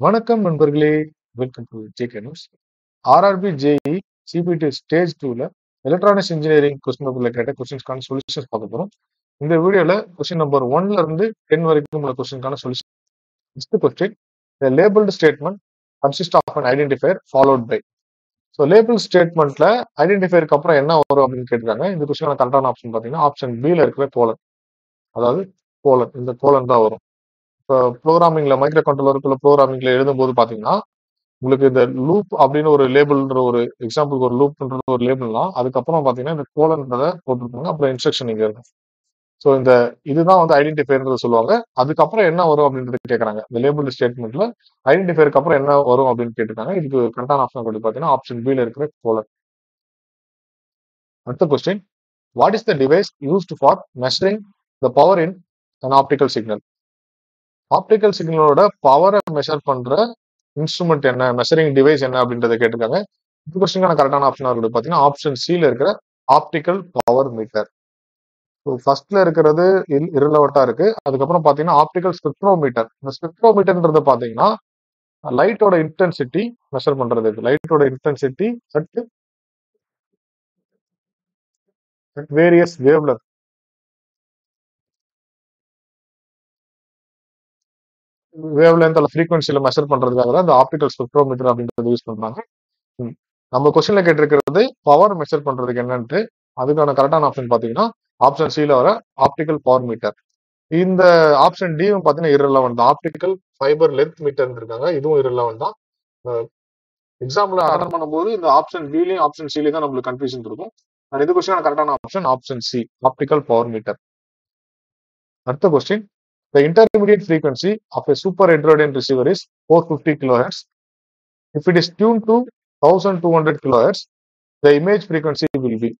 வணக்கம் நண்பர்களே, welcome to JK news. RRB JE CBT stage 2ல எலக்ட்ரானிக்ஸ் இன்ஜினியரிங் கொஸ்டின் பேப்பர்ல கேட்ட கொஸ்டின்ஸ்க்கான சொல்யூஷன்ஸ் பார்க்க போறோம். இந்த வீடியோல கொஸ்டின் நம்பர் 1ல இருந்து 10 வரைக்கும் உள்ள கொஸ்டின்கான solution. First question, the labeled statement consists of an identifier followed by. So label ஸ்டேட்மெண்ட்ல ஐடென்டிஃபையருக்கு அப்புறம் என்ன வரும் அப்படின்னு கேட்டிருக்காங்க. இந்த கொஸ்டினான கரெக்டான ஆப்ஷன் பார்த்தீங்கன்னா ஆப்ஷன் பில இருக்கிற கோலன், அதாவது கோலன், இந்த கோலன் தான் வரும். இப்போ ப்ரோக்ராமிங்ல மைக்ரோ கண்ட்ரோலருக்குள்ள ப்ரோக்ராமிங்ல எழுதும்போது பாத்தீங்கன்னா உங்களுக்கு இந்த லூப் அப்படின்னு ஒரு லேபிள்ன்ற ஒரு எக்ஸாம்பிளுக்கு ஒரு லூப்ன்றது ஒரு லேபிள்னா அதுக்கப்புறம் பாத்தீங்கன்னா இந்த கோலன்றத போட்டிருப்பாங்க, அப்புறம் இன்ஸ்ட்ரக்ஷன் இங்க இருக்கும். ஸோ இந்த இதுதான் வந்து ஐடென்டிஃபையர்ன்றது சொல்லுவாங்க. அதுக்கப்புறம் என்ன வரும் அப்படின்றது கேட்கறாங்க. இந்த லேபிள் ஸ்டேட்மெண்ட்ல ஐடென்டிஃபையருக்கு அப்புறம் என்ன வரும் அப்படின்னு கேட்டிருக்காங்க. இதுக்கு கரெக்டான ஆப்ஷன் சொல்லி பாத்தீங்கன்னா ஆப்ஷன் பில இருக்கிற கோலன். அடுத்த question, what is the device used for measuring the power in an optical signal? Optical சிக்னலோட பவரை மெஷர் பண்ற இன்ஸ்ட்ருமெண்ட் என்ன, மெஷரிங் டிவைஸ் என்ன அப்படின்றத கேட்டிருக்காங்க. இந்த கொஸ்டினுக்கான கரெக்டான ஆப்ஷன் இருக்குது பாத்தீங்கன்னா ஆப்ஷன் சில இருக்கிற ஆப்டிக்கல் பவர் மீட்டர். ஃபர்ஸ்ட்ல இருக்கிறது இரலவெண்டா இருக்கு. அதுக்கப்புறம் பாத்தீங்கன்னா ஆப்டிக்கல் ஸ்பெக்ட்ரோமீட்டர். இந்த ஸ்பெக்ட்ரோமீட்டர்ன்றது பாத்தீங்கன்னா லைட்டோட இன்டென்சிட்டி மெஷர் பண்றதுக்கு, லைட்டோட இன்டென்சிட்டி அட் வேரியஸ் வேவ்லென்த், அல்ல ஃப்ரீக்வன்சில மெஷர் பண்றதுக்காக தான் இந்த ஆப்டிக்கல் ஸ்பெக்ட்ரோமீட்டர் அப்படின்றது யூஸ் பண்றாங்க. நம்ம கொஸ்டின்ல கேட்டிருக்கிறது பவர் மெஷர் பண்றதுக்கு என்னன்ட்டு. அதுக்கான கரெக்டான ஆப்ஷன் பாத்தீங்கன்னா ஆப்ஷன் சில வர ஆப்டிக்கல் பவர் மீட்டர். இந்த ஆப்ஷன் டி பாத்தீங்கன்னா இரலவெண்ட் தான். ஆப்டிக்கல் ஃபைபர் லென்த் மீட்டர் இருக்காங்க, இதுவும் இரலவெண்ட் தான். எக்ஸாம்பிள் அட்டன் பண்ணும்போது இந்த ஆப்ஷன் பிலையும் ஆப்ஷன் சிலையும் தான் நம்மளுக்கு கன்ஃபியூஷன் இருக்கும். அண்ட் இது கொஸ்டின் கரெக்டான option option C, optical power meter. அடுத்த question, the intermediate frequency of a super heterodyne receiver is 450 kHz. If it is tuned to 1200 kHz, the image frequency will be.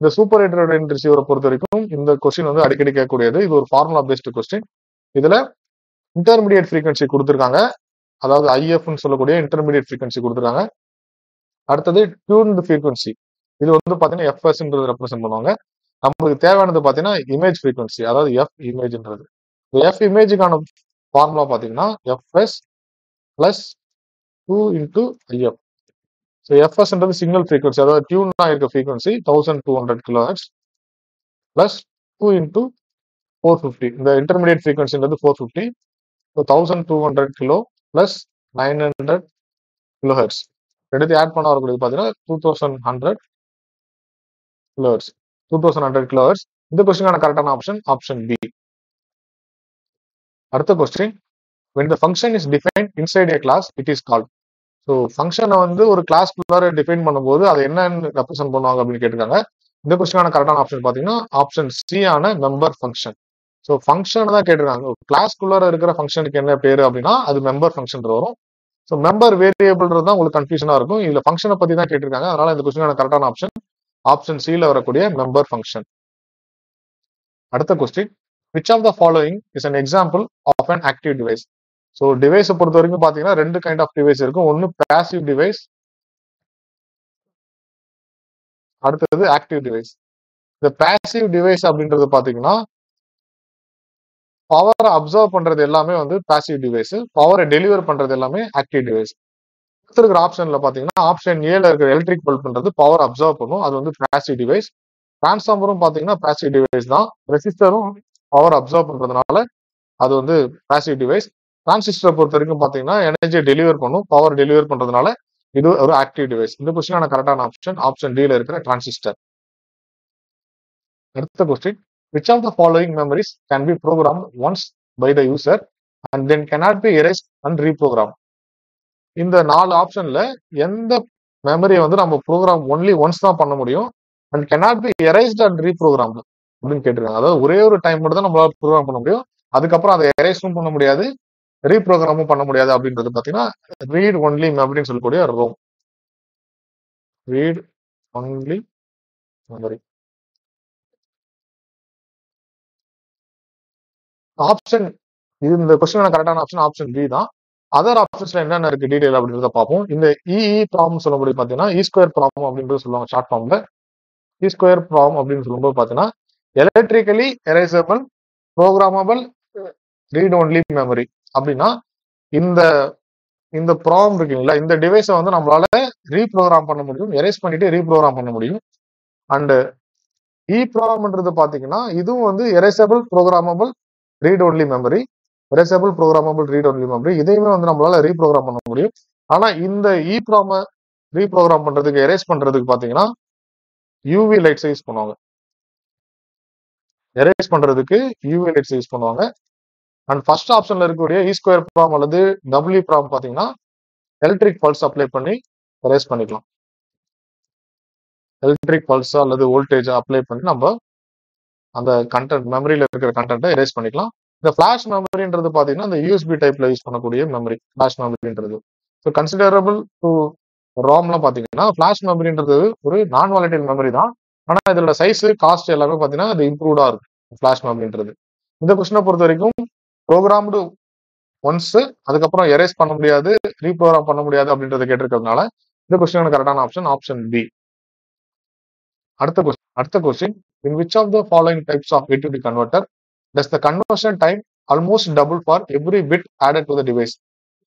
இந்த super heterodyne ரிசீவரை பொறுத்த வரைக்கும் இந்த question வந்து அடிக்கடி கேட்கக்கூடியது. இது ஒரு formula based question. இதுல இன்டர்மீடியட் ஃப்ரீக்வன்சி கொடுத்துருக்காங்க, அதாவது ஐஎஃப்னு சொல்லக்கூடிய இன்டர்மீடியட் ஃப்ரீக்வன்சி கொடுத்துருக்காங்க. அடுத்தது டியூன்டு ஃப்ரீக்வன்சி, இது வந்து பாத்தீங்கன்னா எஃப்எஸ்ன்றது ரெப்ரசென்ட் பண்ணுவாங்க. நமக்கு தேவையானது பாத்தீங்கன்னா இமேஜ் ஃப்ரீக்வன்சி, அதாவது எஃப் இமேஜ்ன்றது. எஃப் இமேஜுக்கான ஃபார்முலா பாத்தீங்கன்னா FS plus 2 into IF. So எஃப்எஸ்ன்றது சிக்னல் ஃப்ரீக்வன்சி, அதாவது டியூனா இருக்க ஃப்ரீக்வன்சி 1200 கிலோஹெர்ட்ஸ் பிளஸ் 2 இன்டூ 450. இந்த இன்டர்மீடியட் ஃப்ரீக்வன்சின்றது 450. ஸோ 1200 கிலோ பிளஸ் 900 கிலோஹெர்ட்ஸ் ரெண்டு ஆட் பண்ண வரக்கூடியது பார்த்தீங்கன்னா 2100 கிலோஹெர்ட்ஸ். 2100 கிலோஹெர்ட்ஸ். இந்த கொஸ்டினான கரெக்டான ஆப்ஷன் ஆப்ஷன் பி. அடுத்த question, when the function is defined inside a class it is called. So ஃபங்க்ஷனை வந்து ஒரு கிளாஸ்க்குள்ளார டிஃபைன் பண்ணும்போது அதை என்னன்னு ரெப்ரசென்ட் பண்ணுவாங்க அப்படின்னு கேட்டிருக்காங்க. இந்த கொஸ்டினான கரெக்டான ஆப்ஷன் பார்த்தீங்கன்னா ஆப்ஷன் சி ஆன மெம்பர் ஃபங்க்ஷன். ஸோ ஃபங்க்ஷன் தான் கேட்டிருக்காங்க. கிளாஸ்க்குள்ளார இருக்கிற ஃபங்க்ஷனுக்கு என்ன பேரு அப்படின்னா அது மெம்பர் ஃபங்க்ஷன் வரும். ஸோ மெம்பர் வேரியபிள்ன்றது தான் உங்களுக்கு கன்ஃபியூஷனா இருக்கும். இதுல ஃபங்க்ஷனை பத்தி தான் கேட்டிருக்காங்க. அதனால இந்த கொஸ்டினான கரெக்டான ஆப்ஷன் ஆப்ஷன் சில வரக்கூடிய மெம்பர் ஃபங்க்ஷன். அடுத்த question, which of the following is an example of an active device? So டிவைஸை பொறுத்த வரைக்கும் பாத்தீங்கன்னா ரெண்டு கைண்ட் ஆஃப் டிவைஸ் இருக்கும். ஒன்னு பாசிவ் டிவைஸ், அடுத்தது ஆக்டிவ் டிவைஸ். இந்த பாசிவ் டிவைஸ் அப்படின்றது பாத்தீங்கன்னா பவரை அப்சர்வ் பண்றது எல்லாமே வந்து பாசிவ் டிவைஸ், பவரை டெலிவர் பண்றது எல்லாமே ஆக்டிவ் டிவைஸ். இருக்கிற ஆப்ஷன்ல பாத்தீங்கன்னா ஆப்ஷன் ஏல இருக்கிற எலக்ட்ரிக் பல்ப்ன்றது பவர் அப்சர்வ் பண்ணும், அது வந்து பாசிவ் டிவைஸ். டிரான்ஸ்ஃபார்மரும் பாத்தீங்கன்னா பாசிவ் டிவைஸ் தான். ரெசிஸ்டரும் பவர் அப்சர்வ் பண்றதுனால அது வந்து பாசிவ் டிவைஸ். டிரான்சிஸ்டரை பொறுத்த வரைக்கும் பாத்தீங்கன்னா எனர்ஜியை டெலிவர் பண்ணும், பவர் டெலிவர் பண்றதுனால இது ஒரு ஆக்டிவ் டிவைஸ். இந்த கொஸ்டினான கரெக்டான ஆப்ஷன் ஆப்ஷன் டில இருக்கிற டிரான்சிஸ்டர். அடுத்த question, which of the following memories can be programmed once by the user and then cannot be erased and reprogrammed? இந்த 4 ஆப்ஷன்ல எந்த மெமரியை வந்து நம்ம ப்ரோக்ராம் ஒன்லி ஒன்ஸ் தான் பண்ண முடியும் and cannot be erased and reprogrammed அப்படின்னு கேட்டிருக்காங்க. அதாவது ஒரே ஒரு டைம் மட்டும் தான் நம்மளால ப்ரோக்ராம் பண்ண முடியும், அதுக்கப்புறம் அதை எரேஸும் பண்ண முடியாது, ரீப்ரோக்ராமும் பண்ண முடியாது. அப்படின்றது பாத்தீங்கன்னா ரீட் ஒன்லி மெமரின்னு சொல்லக்கூடிய ROM, read only memory. Option இது இந்த கொஸ்டின் கரெக்டான ஆப்ஷன் ஆப்ஷன் பி தான். அதர் ஆப்ஷன்ஸ்ல என்னென்ன இருக்கு டீடைல் அப்படின்றத பார்ப்போம். இந்த இஇ ப்ராப்ளம் சொல்லக்கூடிய பாத்தீங்கன்னா இ ஸ்கொயர் ப்ராப்ளம் அப்படின்றது சொல்லுவாங்க ஷார்ட் ஃபார்ம்ல. இ ஸ்கொயர் ப்ராப்ளம் அப்படின்னு சொல்லும்போது பாத்தீங்கன்னா electrically erasable programmable read only memory அப்படின்னா இந்த இந்த ப்ராம் இருக்குங்களா, இந்த டிவைஸை வந்து நம்மளால ரீப்ரோக்ராம் பண்ண முடியும், எரேஸ் பண்ணிட்டு ரீப்ரோக்ராம் பண்ண முடியும். அண்ட் EEPROMன்றது பாத்தீங்கன்னா இதுவும் வந்து erasable programmable read only memory. Erasable programmable read only memory இதையுமே வந்து நம்மளால ரீப்ரோக்ராம் பண்ண முடியும். ஆனா இந்த EEPROM ரீப்ரோக்ராம் பண்றதுக்கு, எரேஸ் பண்றதுக்கு பாத்தீங்கன்னா யூவி லைட்ஸ் யூஸ் பண்ணுவாங்க. எரேஸ் பண்றதுக்கு யூவி லைட்ஸ் யூஸ் பண்ணுவாங்க. அண்ட் ஃபர்ஸ்ட் ஆப்ஷன்ல இருக்கக்கூடிய E2 ப்ராம் அல்லது WPROM பாத்தீங்கன்னா எலக்ட்ரிக் பல்ஸ் அப்ளை பண்ணி எரேஸ் பண்ணிக்கலாம். எலக்ட்ரிக் பல்ஸ் அல்லது வோல்டேஜ் அப்ளை பண்ணி நம்ம அந்த கண்டென்ட் மெமரியில இருக்கிற கண்டென்ட்டை எரேஸ் பண்ணிக்கலாம். இந்த ஃபிளாஷ் மெமரின்றது பாத்தீங்கன்னா இந்த யூஎஸ்பி டைப்ல யூஸ் பண்ணக்கூடிய மெமரி ஃபிளாஷ் மெமரின்றது. ஸோ கன்சிடரபிள் டு ரோம்லாம் பாத்தீங்கன்னா ஃபிளாஷ் மெமரின்றது ஒரு நான் வாலடைல் மெமரி தான். ஆனா இதோட சைஸ் காஸ்ட் எல்லாமே பாத்தீங்கன்னா அது இம்ப்ரூவ்டா இருக்கும் ஃபிளாஷ் மெமரின்றது. இந்த கொஸ்டினை பொறுத்த வரைக்கும் ப்ரோக்ராம்டு ஒன்ஸ் அதுக்கப்புறம் எரேஸ் பண்ண முடியாது, ரீப்ரோக்ராம் பண்ண முடியாது அப்படின்றத கேட்டிருக்கிறதுனால இந்த கொஸ்டின் கரெக்டான ஆப்ஷன் ஆப்ஷன் பி. அடுத்த question in which of the following types of AD converter does the conversion time almost double for every bit added to the device?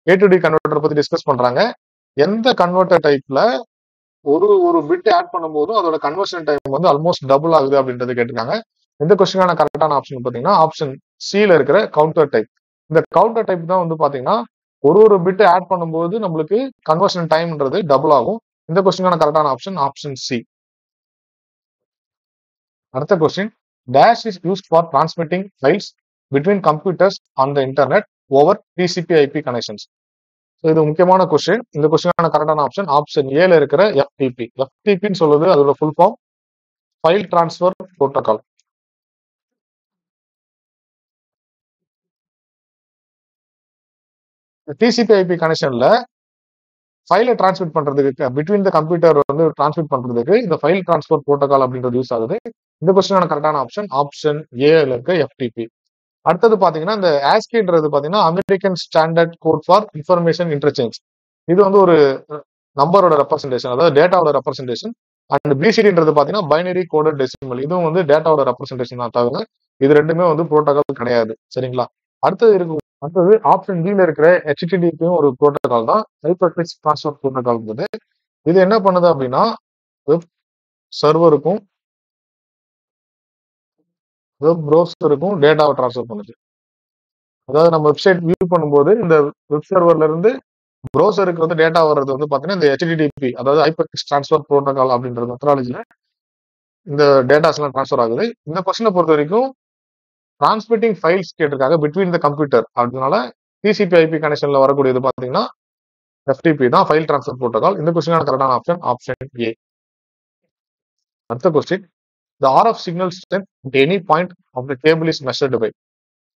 AD converter பத்தி discuss பண்றாங்க. எந்த converter டைப்ல ஒரு ஒரு bit add பண்ணும்போதும் அதோட conversion time வந்து almost double ஆகுது அப்படின்றது கேட்டிருக்காங்க. இந்த கொஸ்டினான கரெக்டான ஆப்ஷன் பாத்தீங்கன்னா ஆப்ஷன் சில இருக்கிற கவுண்டர் டைப். இந்த கவுண்டர் டைப் தான் வந்து பாத்தீங்கன்னா ஒரு ஒரு பிட் ஆட் பண்ணும்போது நம்மளுக்கு கன்வர்ஷன் டைம்ன்றது டபுள் ஆகும். இந்த கொஸ்டினான கரெக்டான ஆப்ஷன் ஆப்ஷன் சி. அடுத்த question dash is used for transmitting files between computers on the internet over TCP/IP connections. So இது முக்கியமான கொஸ்டின். இந்த கொஸ்டினான கரெக்டான ஆப்ஷன் ஆப்ஷன் ஏல இருக்கிற FTP. FTPன்னு சொல்லுது அதோட full form file transfer protocol. TCP/IP கனெக்ஷன்ல ஃபைலை டிரான்ஸ்மிட் பண்றதுக்கு பிட்வீன் த கம்ப்யூட்டர் வந்து டிரான்ஸ்மிட் பண்றதுக்கு இந்த ஃபைல் டிரான்ஸ்ஃபர் புரோட்டோகால் அப்படின்றது யூஸ் ஆகுது. இந்த கொஸ்டினான கரெக்டான ஆப்ஷன் ஆப்ஷன் ஏல இருக்க FTP. அடுத்தது பாத்தீங்கன்னா இந்த ASCIIன்றது பாத்தீங்கன்னா American standard code for information interchange. இது வந்து ஒரு நம்பரோட ரெப்ரசன்டேஷன், அதாவது டேட்டாவோட ரெப்ரசன்டேஷன். அண்ட் BCDன்றது பாத்தீங்கன்னா பைனரி கோடட் டெசிமல். இதுவும் வந்து டேட்டாவோட ரெப்ரசன்டேஷன் தான் தவிர இது ரெண்டுமே வந்து புரோட்டோகால் கிடையாது. சரிங்களா? அடுத்தது ஆப்ஷன் டில இருக்கிற HTTPயும் ஒரு புரோட்டோகால் தான், ஹைப்பர்டெக்ஸ்ட் டிரான்ஸ்ஃபர் புரோட்டோகால். இது என்ன பண்ணுது அப்படின்னா வெப் சர்வருக்கும் வெப் ப்ரௌசருக்கும் டேட்டாவை டிரான்ஸ்ஃபர் பண்ணுது. அதாவது நம்ம வெப்சைட் வியூ பண்ணும்போது இந்த வெப் சர்வர்ல இருந்து ப்ரௌசருக்கு வந்து டேட்டா வர்றது வந்து பாத்தீங்கன்னா இந்த HTTP, அதாவது ஹைப்பர்டெக்ஸ்ட் டிரான்ஸ்ஃபர் புரோட்டோகால் அப்படின்ற மெத்தடாலஜில இந்த டேட்டாஸ் எல்லாம் டிரான்ஸ்ஃபர் ஆகுது. இந்த கொஸ்டினை பொறுத்த வரைக்கும் டிரான்ஸ்மிட்டிங் ஃபைல்ஸ் கேட்டிருக்காங்க பிட்வீன் த கம்ப்யூட்டர். அதனால TCP/IP கனெக்ஷன்ல வரக்கூடியது பாத்தீங்கன்னா FTP தான், ஃபைல் டிரான்ஸ்ஃபர் புரோட்டோகால். இந்த கொஸ்டினான கரெக்டான ஆப்ஷன் ஆப்ஷன் ஏ. அடுத்த question the RF signal strength at any point of the cable is measured by.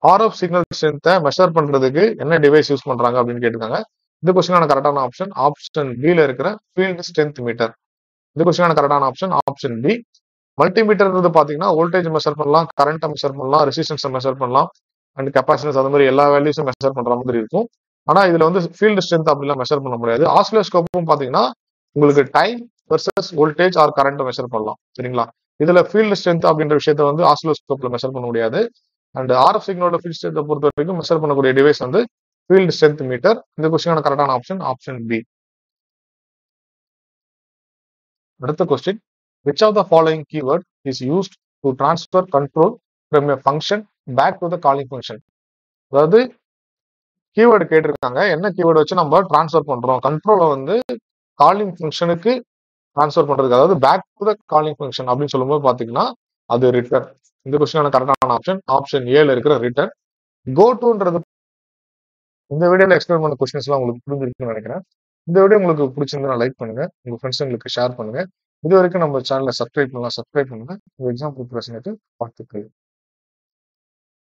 RF signal strength measure பண்றதுக்கு என்ன டிவைஸ் யூஸ் பண்றாங்க அப்படின்னு கேட்டிருக்காங்க. இந்த கொஸ்டினான கரெக்டான ஆப்ஷன் ஆப்ஷன் பில இருக்கிற ஃபீல்ட் ஸ்ட்ரென்த் மீட்டர். இந்த கொஸ்டினான கரெக்டான ஆப்ஷன் ஆப்ஷன் பி. மல்டிமீட்டர்ன்றது பாத்தீங்கன்னா வோல்டேஜ் மெஷர் பண்ணலாம், கரண்ட்டை மெஷர் பண்ணலாம், ரெசிஸ்டன்ஸை மெஷர் பண்ணலாம், அண்ட் கெப்பாசிட்டன்ஸ் அது மாதிரி எல்லா வேல்யூஸும் மெஷர் பண்ற மாதிரி இருக்கும். ஆனா இதுல வந்து ஃபீல்டு ஸ்ட்ரென்த் அப்படிலாம் மெஷர் பண்ண முடியாது. ஆசிலோஸ்கோப்பும் பாத்தீங்கன்னா உங்களுக்கு time versus voltage or current measure பண்ணலாம். சரிங்களா? இதுல ஃபீல்டு ஸ்ட்ரென்த் அப்படின்ற விஷயத்த வந்து ஆசிலோஸ்கோப்ல மெஷர் பண்ண முடியாது. அண்ட் RF சிக்னலோட ஃபீல்ட் ஸ்ட்ரென்த்தை பொறுத்த வரைக்கும் மெஷர் பண்ணக்கூடிய டிவைஸ் வந்து ஃபீல்டு ஸ்ட்ரென்த் மீட்டர். இந்த கொஸ்டினான கரெக்டான ஆப்ஷன் ஆப்ஷன் பி. அடுத்த question which of the following keyword is used to transfer control from a function back to the calling function? அதாவது கீவேர்டு கேட்டிருக்காங்க, என்ன கீவேர்டு வச்சு நம்ம டிரான்ஸ்ஃபர் பண்றோம் கண்ட்ரோலை வந்து காலிங் ஃபங்க்ஷனுக்கு டிரான்ஸ்ஃபர் பண்றதுக்கு, அதாவது back to the calling function அப்படின்னு சொல்லும்போது பாத்தீங்கன்னா அது ரிட்டர்ன். இந்த கொஸ்டினான கரெக்டான ஆப்ஷன் ஆப்ஷன் ஏல இருக்கிற ரிட்டர்ன். கோ டுன்றது இந்த வீடியோல எக்ஸ்பிளைன் பண்ண கொஸ்டின்ஸ் எல்லாம் உங்களுக்கு புரிஞ்சிருக்குன்னு நினைக்கிறேன். இந்த வீடியோ உங்களுக்கு பிடிச்சிருந்தா லைக் பண்ணுங்க, உங்க ஃப்ரெண்ட்ஸுங்களுக்கு ஷேர் பண்ணுங்க. இது வரைக்கும் நம்ம சேனலை சப்ஸ்கிரைப் பண்ணுங்க. உங்க எக்ஸாம் ப்ரிப்பரேஷனுக்கு வாழ்த்துக்கள்.